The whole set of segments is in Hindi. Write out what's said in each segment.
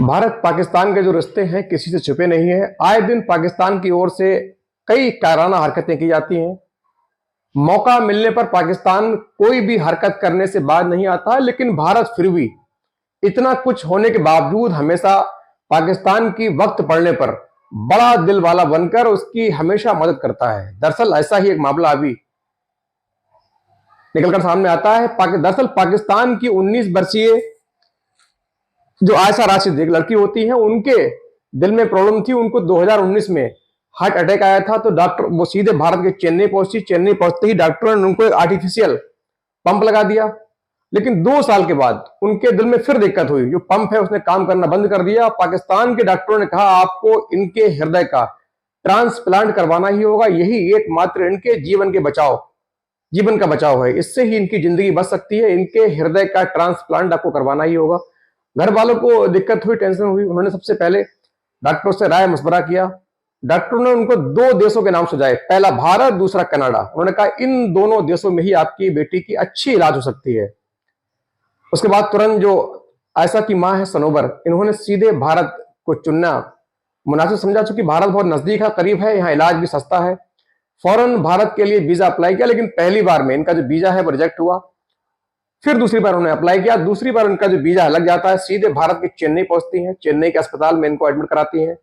भारत पाकिस्तान के जो रिश्ते हैं किसी से छुपे नहीं है। आए दिन पाकिस्तान की ओर से कई कायराना हरकतें की जाती हैं। मौका मिलने पर पाकिस्तान कोई भी हरकत करने से बाज नहीं आता, लेकिन भारत फिर भी इतना कुछ होने के बावजूद हमेशा पाकिस्तान की वक्त पड़ने पर बड़ा दिल वाला बनकर उसकी हमेशा मदद करता है। दरअसल ऐसा ही एक मामला अभी निकलकर सामने आता है। दरअसल पाकिस्तान की 19 वर्षीय जो आयशा राशिद एक लड़की होती है, उनके दिल में प्रॉब्लम थी। उनको 2019 में हार्ट अटैक आया था, तो डॉक्टर वो सीधे भारत के चेन्नई पहुंची। चेन्नई पहुंचते ही डॉक्टरों ने उनको एक आर्टिफिशियल पंप लगा दिया, लेकिन 2 साल के बाद उनके दिल में फिर दिक्कत हुई। जो पंप है उसने काम करना बंद कर दिया। पाकिस्तान के डॉक्टरों ने कहा आपको इनके हृदय का ट्रांसप्लांट करवाना ही होगा, यही एकमात्र इनके जीवन का बचाव है। इससे ही इनकी जिंदगी बच सकती है। इनके हृदय का ट्रांसप्लांट आपको करवाना ही होगा। घर वालों को दिक्कत हुई, टेंशन हुई। उन्होंने सबसे पहले डॉक्टरों से राय मशवरा किया। डॉक्टरों ने उनको 2 देशों के नाम सुझाए, पहला भारत, दूसरा कनाडा। उन्होंने कहा इन दोनों देशों में ही आपकी बेटी की अच्छी इलाज हो सकती है। उसके बाद तुरंत जो आयशा की मां है सनोबर, इन्होंने सीधे भारत को चुनना मुनासिब समझा। चूंकि भारत बहुत नजदीक है, करीब है, यहाँ इलाज भी सस्ता है। फौरन भारत के लिए वीजा अप्लाई किया, लेकिन पहली बार में इनका जो वीजा है वो रिजेक्ट हुआ। फिर दूसरी बार उन्होंने अप्लाई किया, दूसरी बार उनका जो वीजा लग जाता है। सीधे भारत के चेन्नई पहुंचती हैं, चेन्नई के अस्पताल में इनको एडमिट कराती हैं।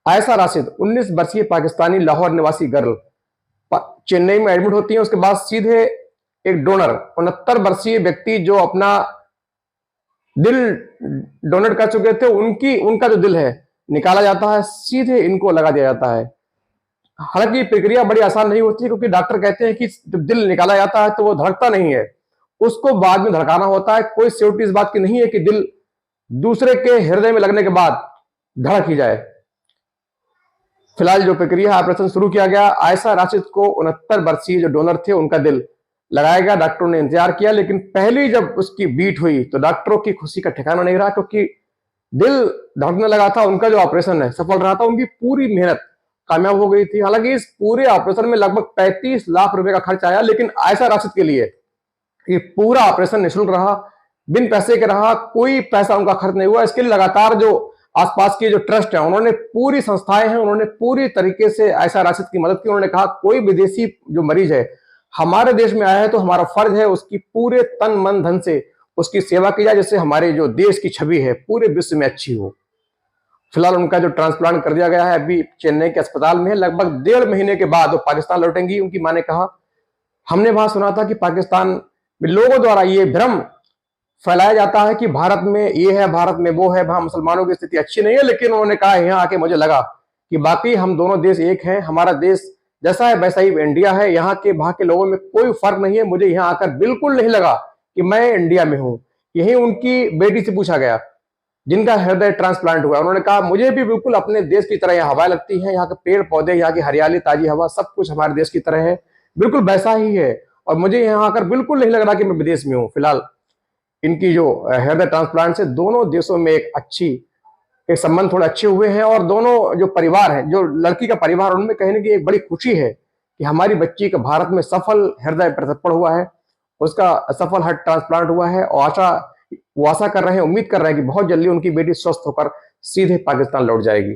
आयशा राशिद 19 वर्षीय पाकिस्तानी लाहौर निवासी गर्ल चेन्नई में एडमिट होती है। उसके बाद सीधे एक डोनर 69 वर्षीय व्यक्ति जो अपना दिल डोनेट कर चुके थे, उनका जो दिल है निकाला जाता है, सीधे इनको लगा दिया जाता है। हालांकि प्रक्रिया बड़ी आसान नहीं होती, क्योंकि डॉक्टर कहते हैं कि जब दिल निकाला जाता है तो वो धड़कता नहीं है, उसको बाद में धड़काना होता है। कोई सिक्योरिटी इस बात की नहीं है कि दिल दूसरे के हृदय में लगने के बाद धड़क ही जाए। फिलहाल जो प्रक्रिया ऑपरेशन शुरू किया गया, आयशा राशिद को 69 वर्षीय जो डोनर थे उनका दिल लगाया गया। डॉक्टरों ने इंतजार किया, लेकिन पहली जब उसकी बीट हुई तो डॉक्टरों की खुशी का ठिकाना नहीं रहा, क्योंकि दिल धड़कने लगा था। उनका जो ऑपरेशन है सफल रहा था, उनकी पूरी मेहनत कामयाब हो गई थी। हालांकि इस पूरे ऑपरेशन में लगभग 35 लाख रुपए का खर्च आया, लेकिन आयशा राशिद के लिए ये पूरा ऑपरेशन निःशुल्क रहा, बिन पैसे के रहा। कोई पैसा उनका खर्च नहीं हुआ। इसके लिए लगातार जो आसपास के जो ट्रस्ट है, उन्होंने पूरी संस्थाएं हैं, उन्होंने पूरी तरीके से आयशा राशिद की मदद की। उन्होंने कहा कोई विदेशी जो मरीज है हमारे देश में आया है तो हमारा फर्ज है उसकी पूरे तन मन धन से उसकी सेवा की जाए, जिससे हमारे जो देश की छवि है पूरे विश्व में अच्छी हो। फिलहाल उनका जो ट्रांसप्लांट कर दिया गया है, अभी चेन्नई के अस्पताल में है। लगभग 1.5 महीने के बाद वो पाकिस्तान लौटेंगी। उनकी मां ने कहा हमने वहां सुना था कि पाकिस्तान में लोगों द्वारा ये भ्रम फैलाया जाता है कि भारत में ये है, भारत में वो है, वहां मुसलमानों की स्थिति अच्छी नहीं है। लेकिन उन्होंने कहा यहाँ आके मुझे लगा कि बाकी हम दोनों देश एक हैं। हमारा देश जैसा है वैसा ही इंडिया है। यहाँ के वहां के लोगों में कोई फर्क नहीं है। मुझे यहाँ आकर बिल्कुल नहीं लगा कि मैं इंडिया में हूँ। यही उनकी बेटी से पूछा गया जिनका हृदय ट्रांसप्लांट हुआ। उन्होंने कहा मुझे भी बिल्कुल अपने देश की तरह यहाँ हवा लगती है, यहाँ के पेड़ पौधे, यहाँ की हरियाली, ताजी हवा, सब कुछ हमारे देश की तरह है, बिल्कुल वैसा ही है। और मुझे यहाँ आकर बिल्कुल नहीं लग रहा कि मैं विदेश में हूँ। फिलहाल इनकी जो हृदय ट्रांसप्लांट से दोनों देशों में एक संबंध थोड़े अच्छे हुए हैं। और दोनों जो परिवार है, जो लड़की का परिवार, उनमें कहने की एक बड़ी खुशी है कि हमारी बच्ची का भारत में सफल हृदय प्रत्यारोपण हुआ है, उसका सफल हार्ट ट्रांसप्लांट हुआ है। और वो आशा कर रहे हैं, उम्मीद कर रहे हैं कि बहुत जल्दी उनकी बेटी स्वस्थ होकर सीधे पाकिस्तान लौट जाएगी।